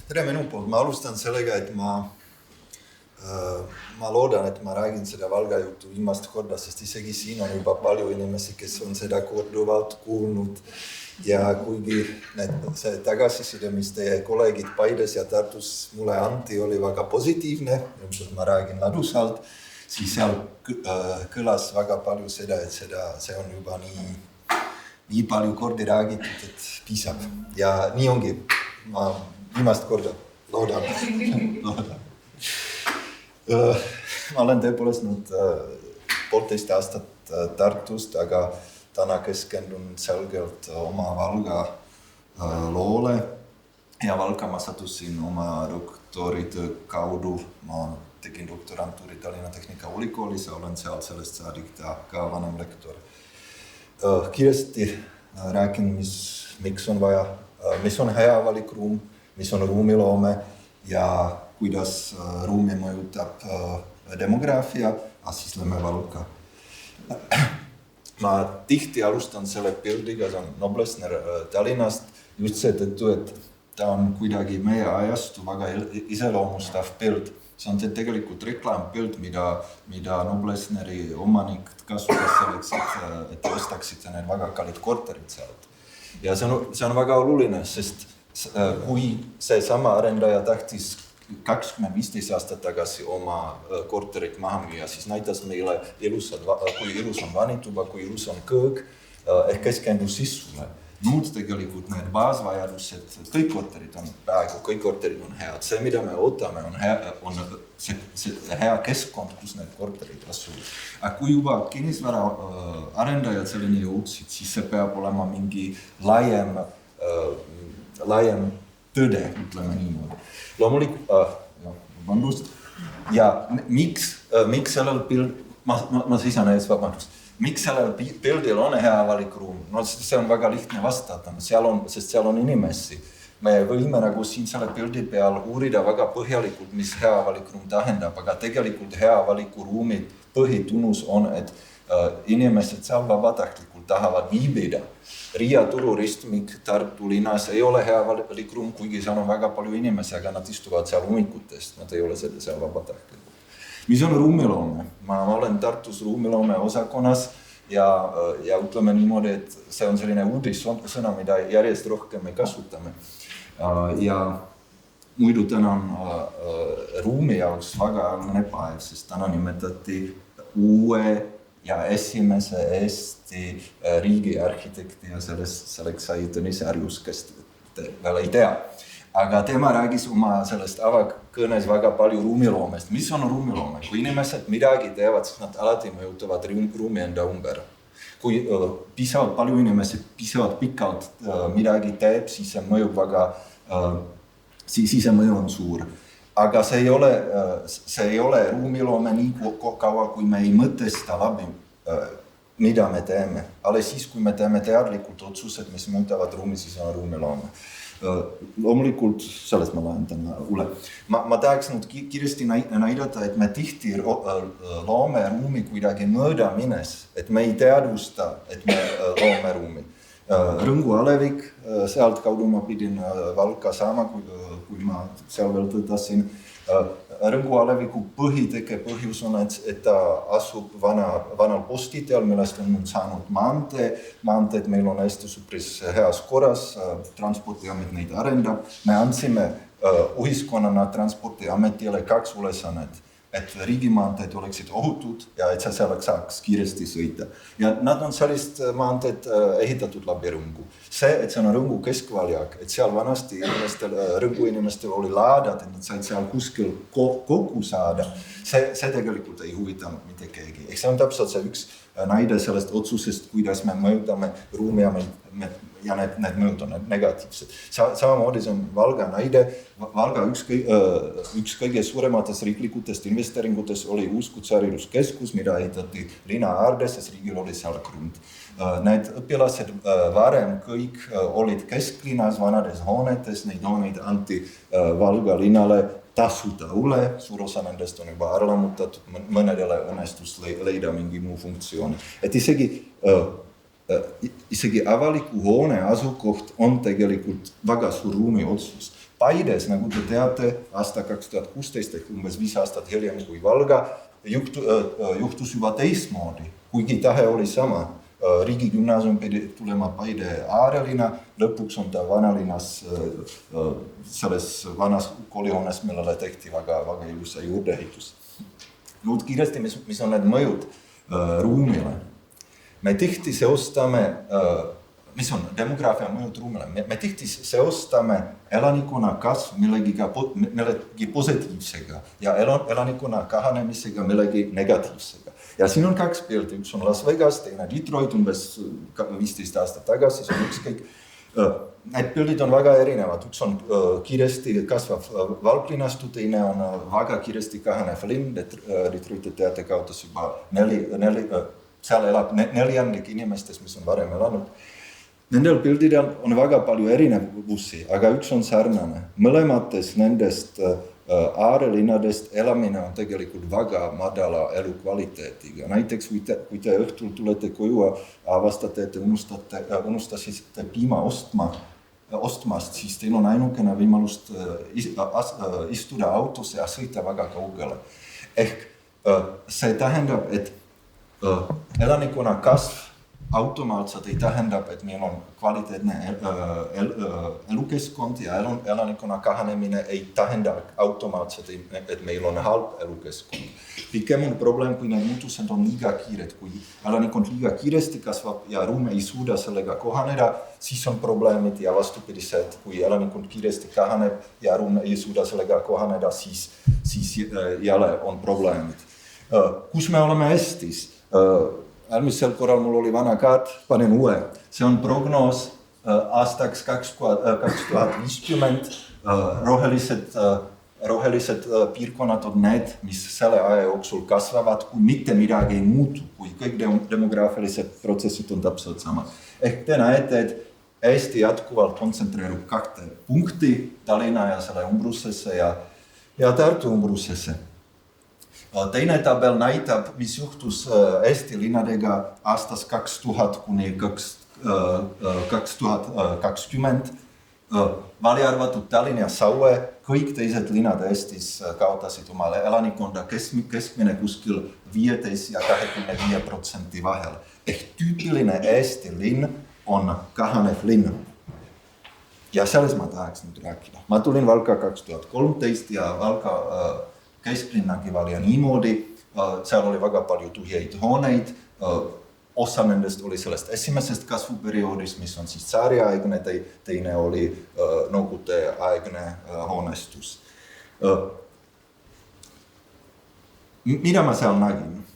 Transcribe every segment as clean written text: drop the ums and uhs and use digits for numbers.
Tere minu poolt, ma alustan sellega, et ma loodan, et ma räägin seda Valga juttu viimast korda, sest isegi siin on juba palju inimesi, kes on seda korduvalt kuulnud. Ja kuigi see tagasiside, mis teie kolleegid Paides ja Tartus mulle anti, oli väga positiivne, ma räägin ladusalt, siis seal kõlas väga palju seda, et see on juba nii palju kordi räägitud, et piisab. Ja nii ongi, ma viimast korda loodan. Ma olen tõepoolest nüüd 1,5 aastat Tartust, aga täna keskendun selgelt oma Valga loole. Ja Valga ma sattusin oma doktoritöö kaudu. Ma tegin doktorantuuri Tallinna Tehnikaülikoolis ja olen seal sellest saadik ka vanem lektor. Kiiresti räägin, miks on vaja, mis on hea avalik ruum, mis on ruumiloome ja kuidas ruumi mõjutab demograafia, siis lähme Valka. Ma tihti alustan selle pildiga, see on Noblessner Tallinnast, just seetõttu, et ta on kuidagi meie ajastu väga iseloomustav pild. See on tegelikult reklaampild, mida Noblessneri omanik kasutas selleks, et ostaksid need väga kallid korterid sealt. Ja see on väga oluline, sest kui see sama arendaja tahtis 20-15 aastat tagasi oma korterit maha müüa, siis näitas meile, kui ilus on vanituba, kui ilus on kõõg, ehk keskendus sissule. Nüüd tegelikult need baasvajadused, kõik korterid on head. See, mida me ootame, on hea keskkond, kus need korterid asuvad. Aga kui juba kinnisvara arendajad selleni jõudsid, siis see peab olema mingi laiem tõde, ütleme niimoodi. Loomulikult, ja miks sellel miks sellel pildil on hea avalik ruum? No see on väga lihtne vastata, sest seal on inimesi. Me võime nagu siin selle pildi peal uurida väga põhjalikult, mis hea avalik ruum tähendab, aga tegelikult hea avaliku ruumi põhitunnus on, et inimesed seal vabatahtlikult tahavad viibida. Riia tururistmik Tartu linnas ei ole hea avalik ruum, kuigi seal on väga palju inimesi, aga nad istuvad seal ummikutest, nad ei ole seal vabatahtlikult. Mis on ruumiloome? Ma olen Tartus ruumiloome osakonnas ja ütleme niimoodi, et see on selline uudissõna, mida järjest rohkem me kasutame. Ja muidu täna on ruumi jaoks väga nepaev, sest täna nimetati uue ja esimese Eesti riigiarhitekti ja selleks sai Tõnis Järjus, kes veel ei tea. Aga tema räägis oma sellest avakõnes väga palju ruumiloomest. Mis on ruumiloome? Kui inimesed midagi teevad, siis nad alati mõjutavad ruumi enda umber. Kui pisavalt palju inimesi pisavalt pikalt midagi teeb, siis see mõjub siis see mõju on suur. Aga see ei ole ruumiloome nii kaua, kui me ei mõtesta läbi, mida me teeme. Alles siis, kui me teeme teadlikult otsused, mis muutavad ruumi, siis on ruumiloome. Loomulikult, sellest ma lahendan üle. Ma tahaks nüüd kiiresti näidata, et me tihti loome ruumi kuidagi mööda mines, et me ei teadvusta, et me loome ruumi. Rõngu Alevik, sealt kaudu ma pidin Valka saama, kui ma seal veel tõdasin. Rõngu Aleviku põhiteke põhjus on, et ta asub vanal postiteel, millest on nüüd saanud maantee. Maanteed meil on hästi supris heas korras, transpordiamet neid arendab. Me andsime ühiskonnana transpordiametile 2 ülesannet, et riigimaanteed oleksid ohutud ja et seal saaks kiiresti sõita. Ja nad on sellist maanteed ehitatud läbi Rõngu. See, et see on Rõngu keskvaljak, et seal vanasti Rõngu inimestel oli laadad, et nad said seal kuskil kokku saada, see tegelikult ei huvita mitte keegi. Ehk see on täpselt see üks näide sellest otsusest, kuidas me mõjutame ruumi ja need mõjud on negatiivsed. Samamoodi see on Valga näide. Valga üks kõige suurematest riiklikutest investeeringutest oli uus kutsehariduskeskus, mida ehitati linna äärdes, sest riigil oli seal krunt. Need õpilased varem kõik olid kesklinnas, vanades hoonetes, neid hooneid anti Valga linnale tasuta üle, suur osa nendest on juba ära lammutatud, mõnedele õnnestus leida mingi muu funktsioon. Et isegi avaliku hoone asukoht on tegelikult väga suur ruumi otsus. Paides, nagu te teate, aasta 2016 ehk umbes 5 aastat hiljem kui Valga juhtus juba teistmoodi, kuigi tahe oli sama. Riigigümnaasium pidi tulema Paide äärelinna, lõpuks on ta vanalinnas selles vanas koolihoones, millele tehti väga ilusa juurdeehitus. Nüüd kiiresti, mis on need mõjud ruumile. Me tihti seostame, mis on demograafia mõjud ruumile, me tihti seostame elanikkonna kasv millegi positiivsega ja elanikkonna kahanemisega millegi negatiivsega. Ja siin on 2 pildi, üks on Las Vegas, teine Detroit umbes 15 aastat tagasi, see on ükskõik. Need pildid on väga erinevad, üks on kiiresti kasvav valglinnastu, teine on väga kiiresti kahanev linn, Detroit teate kaotas juba seal elab 4% inimestest, mis on varem elanud. Nendel pildidel on väga palju erinevusi, aga üks on sarnane. Mõlemates nendest äärelinnadest elamine on tegelikult väga madala elukvaliteetiga. Näiteks kui te õhtul tulete koju avastate, et unustasite piima ostmast, siis teil on ainukene võimalust istuda autos ja sõita väga kaugele. Ehk see tähendab, et elanikkonna kasv automaatselt ei tähendab, et meil on kvaliteetne elukeskkond ja elanikkonna kahanemine ei tähenda automaatselt, et meil on halb elukeskkond. Pikem on probleem, kui need muutused on liiga kiired, kui elanikkond liiga kiiresti kasvab ja ruum ei suuda sellega kohaneda, siis on probleemid ja vastupidised, kui elanikkond kiiresti kahaneb ja ruum ei suuda sellega kohaneda, siis jälle on probleemid. Kus me oleme Eestis? Eelmisel korral mul oli vana kaart, panen uue. See on prognoos aastaks 2050. Rohelised piirkonnad on need, mis selle aja jooksul kasvavad, kui mitte midagi ei muutu, kui kõik demograafilised protsessid on täpselt samad. Ehk te näete, et Eesti jätkuvalt kontsentreerub 2 punkti, Tallinna ja selle umbrusesse ja Tartu umbrusesse. Teine tabel näitab, mis juhtus Eesti linnadega aastast 2000 kuni 2020. Välja Tallinn ja Saue, kõik teised linnad Eestis kaotasid omale elanikkonda keskmine kuskil 15 ja 25% vahel. Ehk tüüpiline Eesti linn on kahanev linn. Ja selles ma tahaks nüüd rääkida. Ma tulin Valka 2013 ja Valka kesklinnagi valja niimoodi, seal oli väga palju tühjeid hooneid, osa nendest oli sellest esimesest kasvuperioodist, mis on siis tsaariaegne, teine oli nõukogudeaegne hoonestus. Mida ma seal nägin?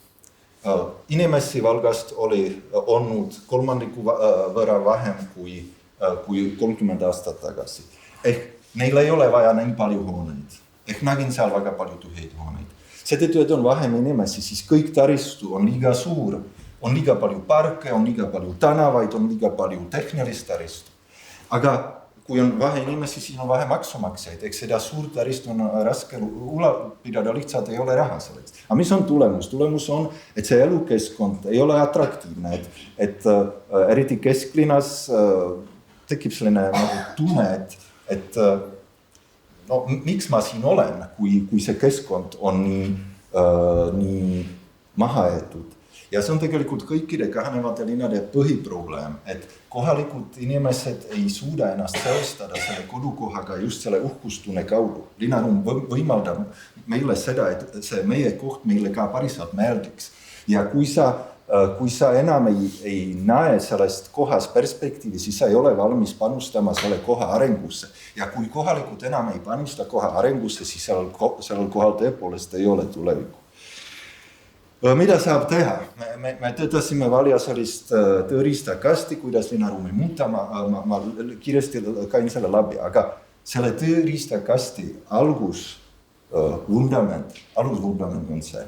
Inimesi Valgast oli olnud 3% võrra vähem kui 30 aastat tagasi. Ehk neil ei ole vaja nii palju hooneid. Ehk nägin seal väga palju tühjeid hooneid. Seetõttu, et on vähem inimesi, siis kõik taristu on liiga suur. On liiga palju parke, on liiga palju tänavaid, on liiga palju tehnilist taristu. Aga kui on vähe inimesi, siis on vähe maksumaksjaid. Ehk seda suurt taristu on raske pidada, lihtsalt ei ole raha selleks. Aga mis on tulemus? Tulemus on, et see elukeskkond ei ole atraktiivne. Et eriti kesklinnas tekib selline tunne, et miks ma siin olen, kui see keskkond on nii maha jäetud. Ja see on tegelikult kõikide kahanevate linnade põhiprobleem, et kohalikud inimesed ei suuda ennast seostada selle kodukohaga just selle uhkustunne kaudu. Linnaruum võimaldab meile seda, et see meie koht meile ka päriselt meeldiks. Ja kui sa enam ei näe sellest kohas perspektiivi, siis sa ei ole valmis panustama selle koha arengusse. Ja kui kohalikud enam ei panusta koha arengusse, siis sellel kohal tõepoolest ei ole tulevikku. Mida saab teha? Me töötasime välja sellist tööriistakasti, kuidas linnaruumi muuta. Ma kiiresti käin selle läbi, aga selle tööriistakasti alusvundament on see,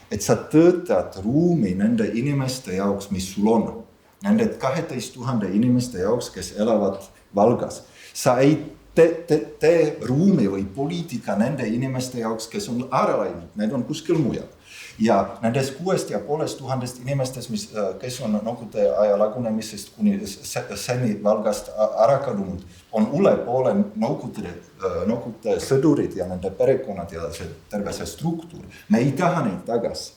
et sa töötad ruumi nende inimeste jaoks, mis sul on. Nende 12 000 inimeste jaoks, kes elavad Valgas. Sa ei tee ruumi või poliitika nende inimeste jaoks, kes on ära läinud, need on kuskil mujal. Ja nendest 6500 inimestest, kes on Nõukogude aja lagunemisest kuni seni Valgast ära kadunud, on üle poole Nõukogude sõdurid ja nende perekonnad ja terve see struktuur. Me ei taha neid tagasi.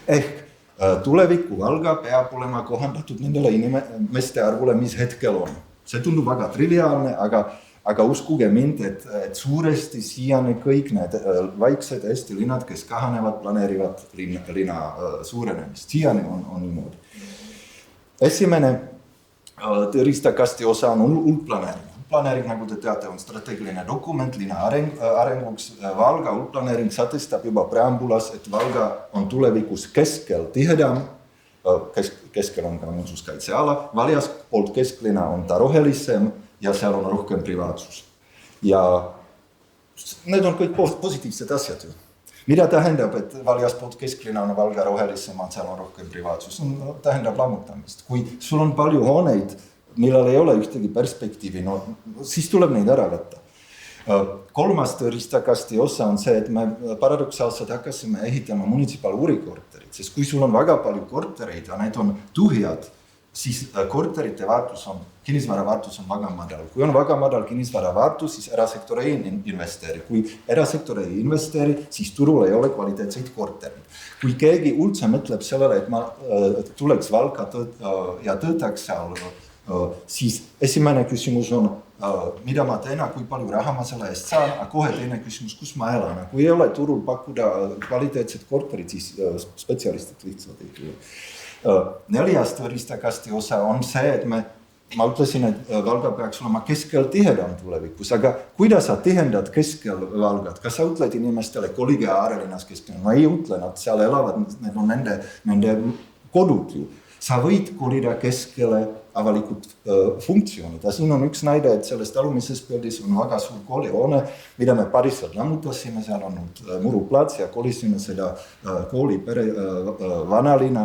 Ehk tuleviku Valga peab olema kohandatud nendele inimeste arvule, mis hetkel on. See tundub väga triviaalne, aga uskuge mind, et suuresti siiani kõik need vaiksed Eesti linnad, kes kahanevad, planeerivad linna suurenemist. Siiani on niimoodi. Esimene tõristakasti osa on üldplaneering. Üldplaneering, nagu te teate, on strateegiline dokument linna arenguks. Valga üldplaneering sätestab juba preambulas, et Valga on tulevikus keskel tihedam, keskel on ka muinsuskaitseala, väljastpoolt kesklinna on ta rohelisem ja seal on rohkem privaatsus. Ja need on kõik positiivsed asjad ju. Mida tähendab, et väljastpoolt kesklinna on Valga rohelisem, seal on rohkem privaatsus? Tähendab lammutamist. Kui sul on palju hooneid, millal ei ole ühtegi perspektiivi, siis tuleb neid ära võtta. Kolmas tõristakasti osa on see, et me paradoksaalselt hakkasime ehitama munitsipaalurikorterid, sest kui sul on väga palju kortereid ja need on tühjad, siis korterite väärtus on, kinnisvara väärtus on väga madal. Kui on väga madal kinnisvara väärtus, siis erasektor ei investeeri. Kui erasektor ei investeeri, siis turul ei ole kvaliteetseid korterid. Kui keegi üldse mõtleb sellele, et ma tuleks Valka ja töötaks seal, siis esimene küsimus on, mida ma teen, kui palju raha ma selle eest saan, aga kohe teine küsimus, kus ma elan. Kui ei ole turul pakkuda kvaliteetset korterit, siis spetsialistid lihtsalt ei tule. Neljas tõristakasti osa on see, et ma ütlesin, et Valga peaks olema keskel tihedam tulevikus, aga kuidas sa tihendad keskel Valgat? Kas sa ütled inimestele kolige äärelinnas keskel? Ma ei ütle, nad seal elavad, need on nende kodud ju. Sa võid kolida keskele avalikud funktsioonid. Ja siin on üks näide, et sellest alumises pildis on väga suur koolihoone, mida me päriselt lammutasime, seal on muruplats ja kolisime seda kooli vanalinna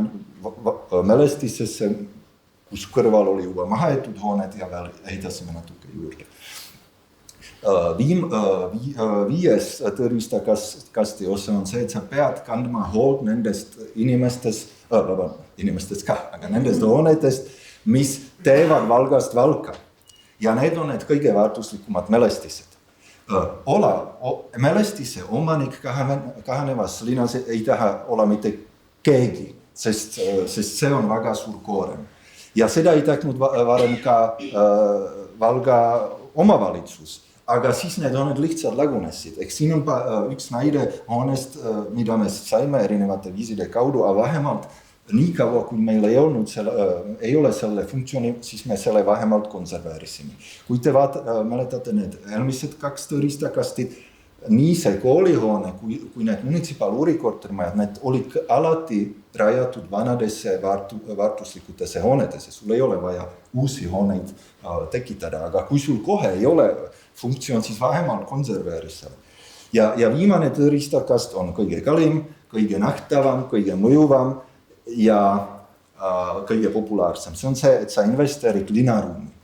mälestisesse, kus kõrval oli juba mahaetud hooned ja veel ehitasime natuke juurde. Viies tõristakasti osa on see, et sa pead kandma hoolt nendest inimestest ka, aga nendest hoonetest, mis teevad Valgast Valka. Ja need on need kõige väärtuslikumad mälestised. Mälestise omanik kahanevas linnas ei taha olla mitte keegi, sest see on väga suur koorem. Ja seda ei tahtnud varem ka Valga omavalitsus. Aga siis need hooned lihtsalt lagunesid. Ehk siin on üks näide hoonest, mida me saime erinevate viiside kaudu, aga vähemalt nii kaua, kui meil ei ole selle funktsiooni, siis me selle vähemalt konserveerisime. Kui te mäletate need eelmised 2 tõristakastid, nii see koolihoone kui need munitsipaalurikortermajad, need olid alati rajatud vanadesse väärtuslikutesse hoonetesse. Sul ei ole vaja uusi hooneid tekitada, aga kui sul kohe ei ole funktsioon, siis vähemalt konserveeris selle. Ja viimane tõristakast on kõige kallim, kõige nähtavam, kõige mõjuvam ja kõige populaarsem. See on see, et sa investeerid linnaruumi.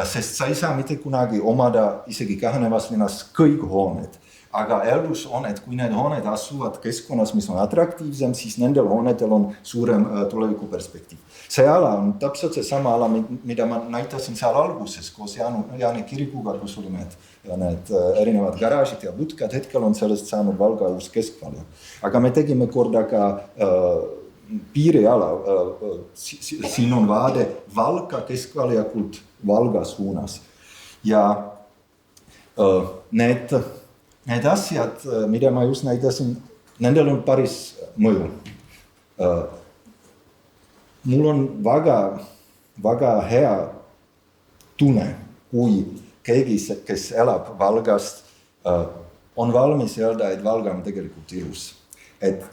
Sest sa ei saa mitte kunagi omada isegi kahanevas linnas kõik hooned. Aga eeldus on, et kui need hooned asuvad keskkonnas, mis on atraktiivsem, siis nendel hoonedel on suurem tulevikuperspektiiv. See ala on täpselt see sama ala, mida ma näitasin seal alguses koos Jaani kirikuga, kus oli need erinevad garaažid ja butkad. Hetkel on sellest saanud Valga uus keskvalja. Aga me tegime korda ka piiriala. Siin on vaade Valka keskvaljakult Valga suunas. Ja need asjad, mida ma just näitasin, nendel on päris mõju. Mul on väga hea tunne, kui keegi, kes elab Valgast, on valmis öelda, et Valga on tegelikult ilus. Et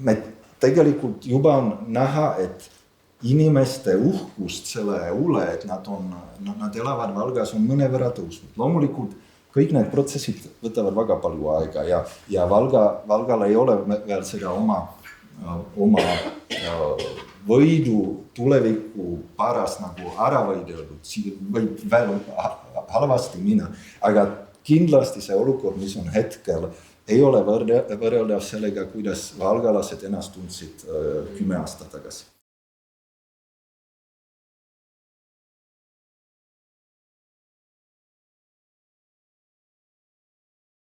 me tegelikult juba on näha, et inimeste uhkust selle üle, et nad elavad Valgas, on mõnevõrra tõusnud. Loomulikult kõik need protsessid võtavad väga palju aega ja Valgal ei ole veel seda oma võidu tuleviku paras nagu ära võideldud, siin võib veel halvasti minna, aga kindlasti see olukord, mis on hetkel, ei ole võrreldav sellega, kuidas valgalased ennast tundsid 10 aastat tagasi.